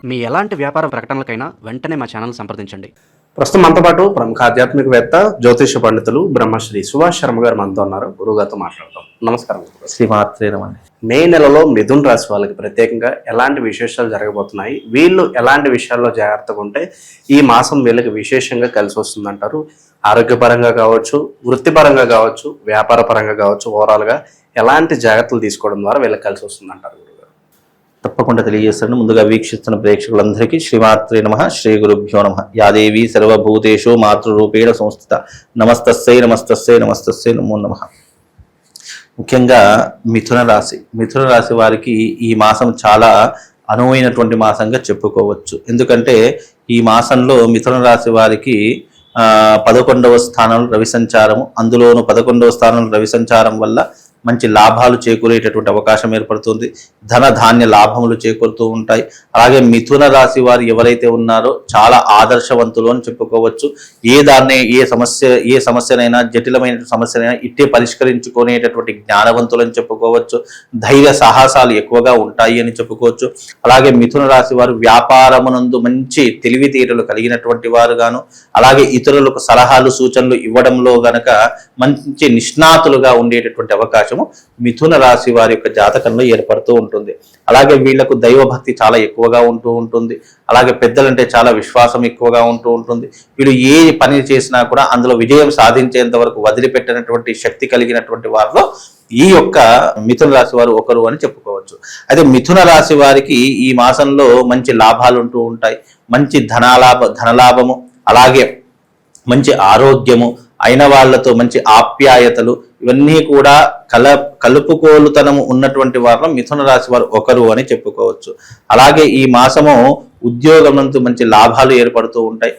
మీ ఎలాంటి వ్యాపార ప్రకటనలకైనా వెంటనే మా ఛానల్ సంప్రదించండి. ప్రస్తుతం మనతో పాటు ప్రముఖ ఆధ్యాత్మికవేత్త జ్యోతిష పండితులు బ్రహ్మశ్రీ సుభాష్ శర్మ గారు మనతో ఉన్నారు. గురువుగారితో మాట్లాడతాం. నమస్కారం. శ్రీమాత్రేనమండి. మే నెలలో మిథున్ రాశి వాళ్ళకి ప్రత్యేకంగా ఎలాంటి విశేషాలు జరగబోతున్నాయి, వీళ్ళు ఎలాంటి విషయాల్లో జాగ్రత్తగా ఉంటే ఈ మాసం వీళ్ళకి విశేషంగా కలిసి వస్తుందంటారు? ఆరోగ్యపరంగా కావచ్చు, వృత్తిపరంగా కావచ్చు, వ్యాపార పరంగా కావచ్చు, ఓవరాల్గా ఎలాంటి జాగ్రత్తలు తీసుకోవడం ద్వారా వీళ్ళకి కలిసి వస్తుందంటారు గురుగారు? తప్పకుండా తెలియజేస్తాను. ముందుగా వీక్షిస్తున్న ప్రేక్షకులందరికీ శ్రీమాత్రే నమః, శ్రీ గురుభ్యో నమః. యాదేవి సర్వభూతేషు మాతృరూపేణ సంస్థిత. నమస్తస్సై నమస్తస్సై నమస్తస్సై నమో నమః. ముఖ్యంగా మిథున రాశి వారికి ఈ మాసం చాలా అనువైనటువంటి మాసంగా చెప్పుకోవచ్చు. ఎందుకంటే ఈ మాసంలో మిథున రాశి వారికి 11వ స్థానంలో రవి సంచారము, అందులోనూ 11వ స్థానంలో రవి సంచారం వల్ల మంచి లాభాలు చేకూరేటటువంటి అవకాశం ఏర్పడుతుంది. ధన ధాన్య లాభములు చేకూరుతూ ఉంటాయి. అలాగే మిథున రాశి వారు ఎవరైతే ఉన్నారో చాలా ఆదర్శవంతులు అని చెప్పుకోవచ్చు. ఏ సమస్యనైనా జటిలమైన సమస్యనైనా ఇట్టే పరిష్కరించుకునేటటువంటి జ్ఞానవంతులు అని చెప్పుకోవచ్చు. ధైర్య సాహసాలు ఎక్కువగా ఉంటాయి అని చెప్పుకోవచ్చు. అలాగే మిథున రాశి వారు వ్యాపారమునందు మంచి తెలివితేటలు కలిగినటువంటి వారు గాను, అలాగే ఇతరులకు సలహాలు సూచనలు ఇవ్వడంలో గనక మంచి నిష్ణాతులుగా ఉండేటటువంటి అవకాశం మిథున రాశి వారి యొక్క జాతకంలో ఏర్పడుతూ ఉంటుంది. అలాగే వీళ్లకు దైవభక్తి చాలా ఎక్కువగా ఉంటూ ఉంటుంది. అలాగే పెద్దలంటే చాలా విశ్వాసం ఎక్కువగా ఉంటూ ఉంటుంది. వీళ్ళు ఏ పని చేసినా కూడా అందులో విజయం సాధించేంత వరకు వదిలిపెట్టినటువంటి శక్తి కలిగినటువంటి వారిలో ఈ యొక్క మిథున రాశి వారు ఒకరు అని చెప్పుకోవచ్చు. అయితే మిథున రాశి వారికి ఈ మాసంలో మంచి లాభాలు ఉంటూ ఉంటాయి. మంచి ధనలాభము, అలాగే మంచి ఆరోగ్యము, అయిన వాళ్లతో మంచి ఆప్యాయతలు, ఇవన్నీ కూడా కలుపుకోలుతనము ఉన్నటువంటి వారిలో మిథున రాశి వారు ఒకరు అని చెప్పుకోవచ్చు. అలాగే ఈ మాసము ఉద్యోగంతో మంచి లాభాలు ఏర్పడుతూ ఉంటాయి.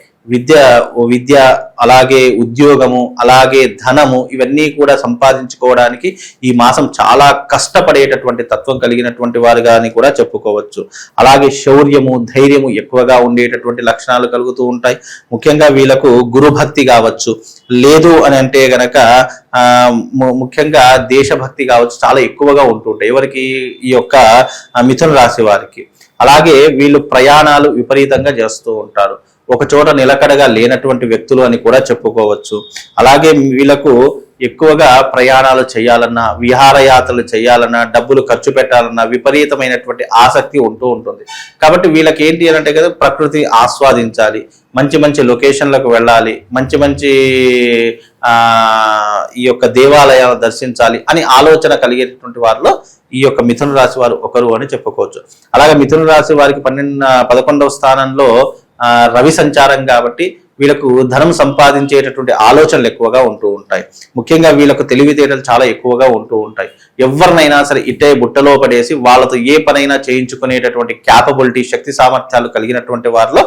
విద్య అలాగే ఉద్యోగము, అలాగే ధనము, ఇవన్నీ కూడా సంపాదించుకోవడానికి ఈ మాసం చాలా కష్టపడేటటువంటి తత్వం కలిగినటువంటి వారుగా అని కూడా చెప్పుకోవచ్చు. అలాగే శౌర్యము, ధైర్యము ఎక్కువగా ఉండేటటువంటి లక్షణాలు కలుగుతూ ఉంటాయి. ముఖ్యంగా వీళ్ళకు గురుభక్తి కావచ్చు, లేదు అని అంటే గనక ముఖ్యంగా దేశభక్తి కావచ్చు, చాలా ఎక్కువగా ఉంటుంటాయి ఎవరికి, ఈ యొక్క మిథున రాశి వారికి. అలాగే వీళ్ళు ప్రయాణాలు విపరీతంగా చేస్తూ ఉంటారు. ఒక చోట నిలకడగా లేనటువంటి వ్యక్తులు అని కూడా చెప్పుకోవచ్చు. అలాగే వీళ్ళకు ఎక్కువగా ప్రయాణాలు చేయాలన్నా, విహారయాత్రలు చేయాలన్నా, డబ్బులు ఖర్చు పెట్టాలన్నా విపరీతమైనటువంటి ఆసక్తి ఉంటూ ఉంటుంది. కాబట్టి వీళ్ళకి ఏంటి అని అంటే కదా, ప్రకృతి ఆస్వాదించాలి, మంచి మంచి లొకేషన్లకు వెళ్ళాలి, మంచి ఈ యొక్క దేవాలయాలు దర్శించాలి అని ఆలోచన కలిగేటటువంటి వారిలో ఈ యొక్క మిథున రాశి వారు ఒకరు అని చెప్పుకోవచ్చు. అలాగే మిథున రాశి వారికి 11వ స్థానంలో రవి సంచారం కాబట్టి వీళ్ళకు ధనం సంపాదించేటటువంటి ఆలోచనలు ఎక్కువగా ఉంటూ ఉంటాయి. ముఖ్యంగా వీళ్ళకు తెలివితేటలు చాలా ఎక్కువగా ఉంటూ ఉంటాయి. ఎవరినైనా సరే ఇట్టే బుట్టలో పడేసి వాళ్ళతో ఏ పనైనా చేయించుకునేటటువంటి క్యాపబిలిటీ, శక్తి సామర్థ్యాలు కలిగినటువంటి వారిలో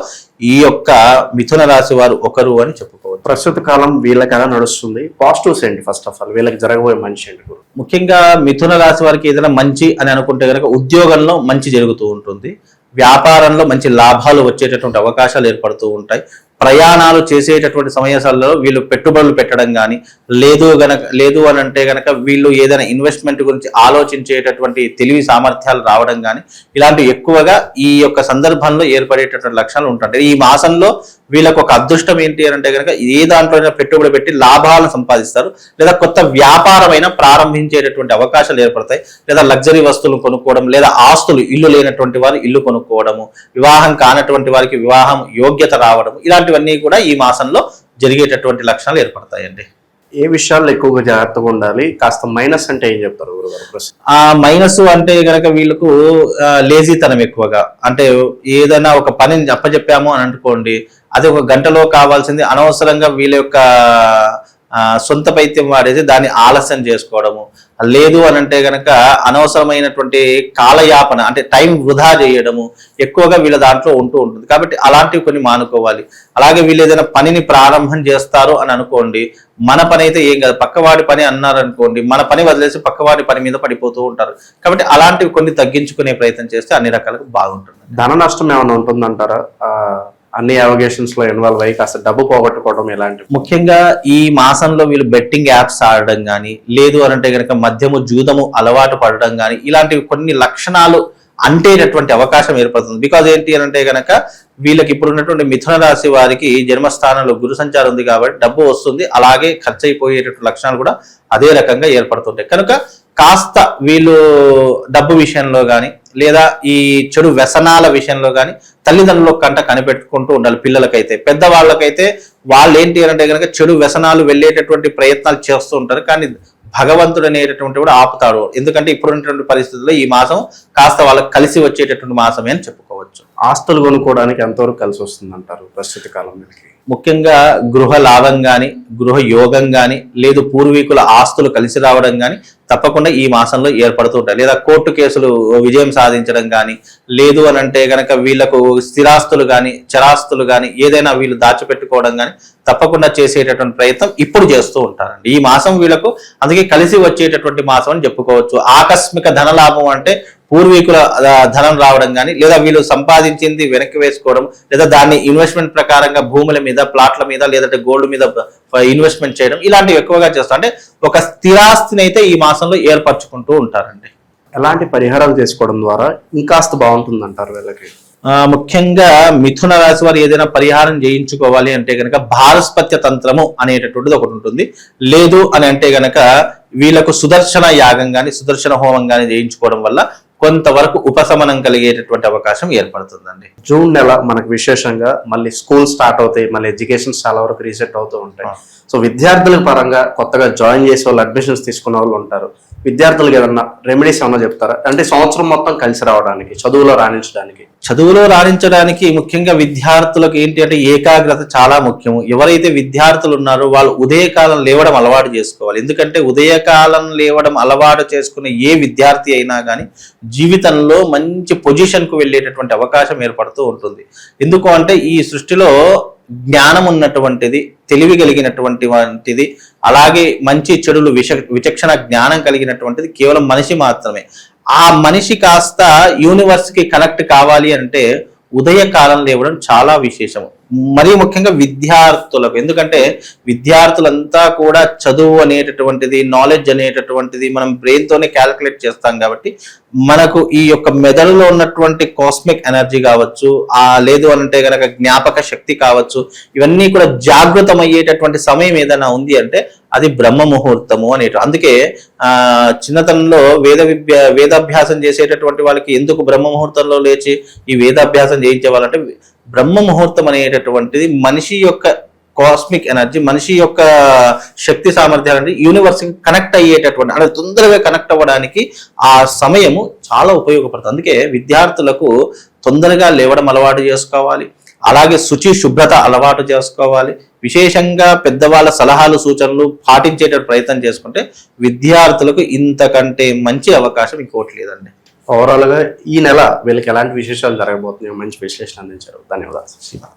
ఈ యొక్క మిథున రాశి వారు ఒకరు అని చెప్పుకోవచ్చు. ప్రస్తుత కాలం వీళ్ళకి ఎలా నడుస్తుంది? పాజిటివ్స్ ఏంటి? ఫస్ట్ ఆఫ్ ఆల్ వీళ్ళకి జరగబోయే మంచి ఏంటి? ముఖ్యంగా మిథున రాశి వారికి ఏదైనా మంచి అని అనుకుంటే కనుక ఉద్యోగంలో మంచి జరుగుతూ ఉంటుంది. వ్యాపారంలో మంచి లాభాలు వచ్చేటటువంటి అవకాశాలు ఏర్పడుతూ ఉంటాయి. ప్రయాణాలు చేసేటటువంటి సమయాల్లో వీళ్ళు పెట్టుబడులు పెట్టడం కానీ, లేదు అని అంటే గనక వీళ్ళు ఏదైనా ఇన్వెస్ట్మెంట్ గురించి ఆలోచించేటటువంటి తెలివి సామర్థ్యాలు రావడం కానీ, ఇలాంటి ఎక్కువగా ఈ యొక్క సందర్భంలో ఏర్పడేటటువంటి లక్షణాలు ఉంటాయి. ఈ మాసంలో వీళ్ళకు ఒక అదృష్టం ఏంటి అని అంటే కనుక ఏ దాంట్లో పెట్టుబడి పెట్టి లాభాలను సంపాదిస్తారు, లేదా కొత్త వ్యాపారమైన ప్రారంభించేటటువంటి అవకాశాలు ఏర్పడతాయి, లేదా లగ్జరీ వస్తువులు కొనుక్కోవడం, లేదా ఆస్తులు, ఇల్లు లేనటువంటి వారు ఇల్లు కొనుక్కోవడము, వివాహం కానటువంటి వారికి వివాహం యోగ్యత రావడం, ఇలాంటివన్నీ కూడా ఈ మాసంలో జరిగేటటువంటి లక్షణాలు ఏర్పడతాయండి. ఏ విషయాల్లో ఎక్కువగా జాగ్రత్తగా ఉండాలి? కాస్త మైనస్ అంటే ఏం చెప్తారు గురుగారు? మైనస్ అంటే గనక వీళ్ళకు లేజీతనం ఎక్కువగా, అంటే ఏదైనా ఒక పనిని అప్పచెప్పాము అని అనుకోండి, అది ఒక గంటలో కావాల్సింది అనవసరంగా వీళ్ళ యొక్క సొంత పైత్యం వాడేసి దాన్ని ఆలస్యం చేసుకోవడము, లేదు అని అంటే గనక అనవసరమైనటువంటి కాలయాపన, అంటే టైం వృధా చేయడము ఎక్కువగా వీళ్ళ దాంట్లో ఉంటూ ఉంటుంది. కాబట్టి అలాంటివి కొన్ని మానుకోవాలి. అలాగే వీళ్ళు ఏదైనా పనిని ప్రారంభం చేస్తారు అని అనుకోండి, మన పని అయితే ఏం కాదు, పక్కవాడి పని అన్నారనుకోండి, మన పని వదిలేసి పక్కవాడి పని మీద పడిపోతూ ఉంటారు. కాబట్టి అలాంటివి కొన్ని తగ్గించుకునే ప్రయత్నం చేస్తే అన్ని రకాలుగా బాగుంటుంది. ధన నష్టం ఏమైనా ఉంటుందంటారా? అన్ని అవగేషన్స్ లో ఇన్వాల్వ్ అయ్యి కాస్త డబ్బు పోగొట్టుకోవడం ఇలాంటివి. ముఖ్యంగా ఈ మాసంలో వీళ్ళు బెట్టింగ్ యాప్స్ ఆడడం కానీ, లేదు అని అంటే కనుక మద్యము జూదము అలవాటు పడడం కానీ, ఇలాంటివి కొన్ని లక్షణాలు అంటేటటువంటి అవకాశం ఏర్పడుతుంది. బికాజ్ ఏంటి అని అంటే కనుక వీళ్ళకి ఇప్పుడు ఉన్నటువంటి మిథున రాశి వారికి జన్మస్థానంలో గురు సంచారం ఉంది కాబట్టి డబ్బు వస్తుంది, అలాగే ఖర్చు అయిపోయేటటువంటి లక్షణాలు కూడా అదే రకంగా ఏర్పడుతుంటాయి. కనుక కాస్త వీళ్ళు డబ్బు విషయంలో కానీ లేదా ఈ చెడు వ్యసనాల విషయంలో కానీ తల్లిదండ్రుల కంట కనిపెట్టుకుంటూ ఉండాలి. పిల్లలకైతే, పెద్దవాళ్ళకైతే వాళ్ళు ఏంటి అంటే కనుక చెడు వ్యసనాలు వెళ్ళేటటువంటి ప్రయత్నాలు చేస్తూ ఉంటారు, కానీ భగవంతుడు అనేటటువంటి కూడా ఆపుతాడు. ఎందుకంటే ఇప్పుడున్నటువంటి పరిస్థితుల్లో ఈ మాసం కాస్త వాళ్ళకి కలిసి వచ్చేటటువంటి మాసమే అని చెప్పుకోవచ్చు. ఆస్తులు కొనుక్కోవడానికి ఎంతవరకు కలిసి వస్తుంది అంటారు ప్రస్తుత కాలం వీళ్ళకి? ముఖ్యంగా గృహ లాభం కానీ, గృహ యోగం కానీ, లేదు పూర్వీకుల ఆస్తులు కలిసి రావడం కానీ తప్పకుండా ఈ మాసంలో ఏర్పడుతూ ఉంటాయి. లేదా కోర్టు కేసులు విజయం సాధించడం కానీ, లేదు అని అంటే కనుక వీళ్ళకు స్థిరాస్తులు కానీ, చరాస్తులు కానీ ఏదైనా వీళ్ళు దాచిపెట్టుకోవడం కానీ తప్పకుండా చేసేటటువంటి ప్రయత్నం ఇప్పుడు చేస్తూ ఉంటారండి. ఈ మాసం వీళ్ళకు అందుకే కలిసి వచ్చేటటువంటి మాసం అని చెప్పుకోవచ్చు. ఆకస్మిక ధనలాభం అంటే పూర్వీకుల ధనం రావడం కానీ, లేదా వీళ్ళు సంపాదించింది వెనక్కి వేసుకోవడం, లేదా దాన్ని ఇన్వెస్ట్మెంట్ ప్రకారంగా భూముల మీద, ప్లాట్ల మీద, లేదంటే గోల్డ్ మీద ఇన్వెస్ట్మెంట్ చేయడం, ఇలాంటివి ఎక్కువగా చేస్తారు. అంటే ఒక స్థిరాస్తిని అయితే ఈ మాసంలో ఏర్పరచుకుంటూ ఉంటారండి. ఎలాంటి పరిహారాలు చేసుకోవడం ద్వారా ఇంకాస్త బాగుంటుంది అంటారు వీళ్ళకి? ముఖ్యంగా మిథున రాశి వారు ఏదైనా పరిహారం చేయించుకోవాలి అంటే గనక భారస్పత్య తంత్రము అనేటటువంటిది ఒకటి ఉంటుంది. లేదు అని అంటే గనక వీళ్ళకు సుదర్శన యాగం కానీ, సుదర్శన హోమం కానీ చేయించుకోవడం వల్ల కొంతవరకు ఉపశమనం కలిగేటటువంటి అవకాశం ఏర్పడుతుందండి. జూన్ నెల మనకు విశేషంగా మళ్ళీ స్కూల్ స్టార్ట్ అవుతాయి, మళ్ళీ ఎడ్యుకేషన్ చాలా వరకు రీసెట్ అవుతూ ఉంటాయి. సో విద్యార్థుల పరంగా కొత్తగా జాయిన్ చేసే వాళ్ళు, అడ్మిషన్స్ తీసుకునే వాళ్ళు ఉంటారు. విద్యార్థులకు ఏదన్నా రెమెడీస్ ఏమన్నా చెప్తారా? అంటే సంవత్సరం మొత్తం కలిసి రావడానికి, చదువులో రాణించడానికి ముఖ్యంగా విద్యార్థులకు ఏంటి అంటే ఏకాగ్రత చాలా ముఖ్యం. ఎవరైతే విద్యార్థులు ఉన్నారో వాళ్ళు ఉదయకాలం లేవడం అలవాటు చేసుకోవాలి. ఎందుకంటే ఉదయకాలం లేవడం అలవాటు చేసుకునే ఏ విద్యార్థి అయినా కానీ జీవితంలో మంచి పొజిషన్కు వెళ్ళేటటువంటి అవకాశం ఏర్పడుతూ ఉంటుంది. ఎందుకు అంటే ఈ సృష్టిలో జ్ఞానం ఉన్నటువంటిది, తెలివి కలిగినటువంటిది, అలాగే మంచి చెడులు విచక్షణ జ్ఞానం కలిగినటువంటిది కేవలం మనిషి మాత్రమే. ఆ మనిషి కాస్త యూనివర్స్ కి కనెక్ట్ కావాలి అంటే ఉదయకాలం లేవడం చాలా విశేషము. మరీ ముఖ్యంగా విద్యార్థులకు, ఎందుకంటే విద్యార్థులంతా కూడా చదువు అనేటటువంటిది, నాలెడ్జ్ అనేటటువంటిది మనం బ్రెయిన్ తోనే క్యాలిక్యులేట్ చేస్తాం కాబట్టి మనకు ఈ యొక్క మెదడులో ఉన్నటువంటి కాస్మిక్ ఎనర్జీ కావచ్చు, లేదు అనంటే కనుక జ్ఞాపక శక్తి కావచ్చు, ఇవన్నీ కూడా జాగృతం అయ్యేటటువంటి సమయం ఏదైనా ఉంది అంటే అది బ్రహ్మ ముహూర్తము అనేటు. అందుకే చిన్నతనంలో వేదాభ్యాసం చేసేటటువంటి వాళ్ళకి ఎందుకు బ్రహ్మ ముహూర్తంలో లేచి ఈ వేదాభ్యాసం చేయించే వాళ్ళంటే బ్రహ్మ ముహూర్తం అనేటటువంటిది మనిషి యొక్క కాస్మిక్ ఎనర్జీ, మనిషి యొక్క శక్తి సామర్థ్యాలు యూనివర్స్ కనెక్ట్ అయ్యేటటువంటి, అంటే తొందరగా కనెక్ట్ అవ్వడానికి ఆ సమయము చాలా ఉపయోగపడుతుంది. అందుకే విద్యార్థులకు తొందరగా లేవడం అలవాటు చేసుకోవాలి, అలాగే శుచి శుభ్రత అలవాటు చేసుకోవాలి. విశేషంగా పెద్దవాళ్ళ సలహాలు సూచనలు పాటించేట ప్రయత్నం చేసుకుంటే విద్యార్థులకు ఇంతకంటే మంచి అవకాశం ఇంకోటి లేదండి. ఓవరాల్ గా ఈ నెల వీళ్ళకి ఎలాంటి విశేషాలు జరగబోతున్నాయో మంచి విశ్లేషణ అందించారు. ధన్యవాదాలు.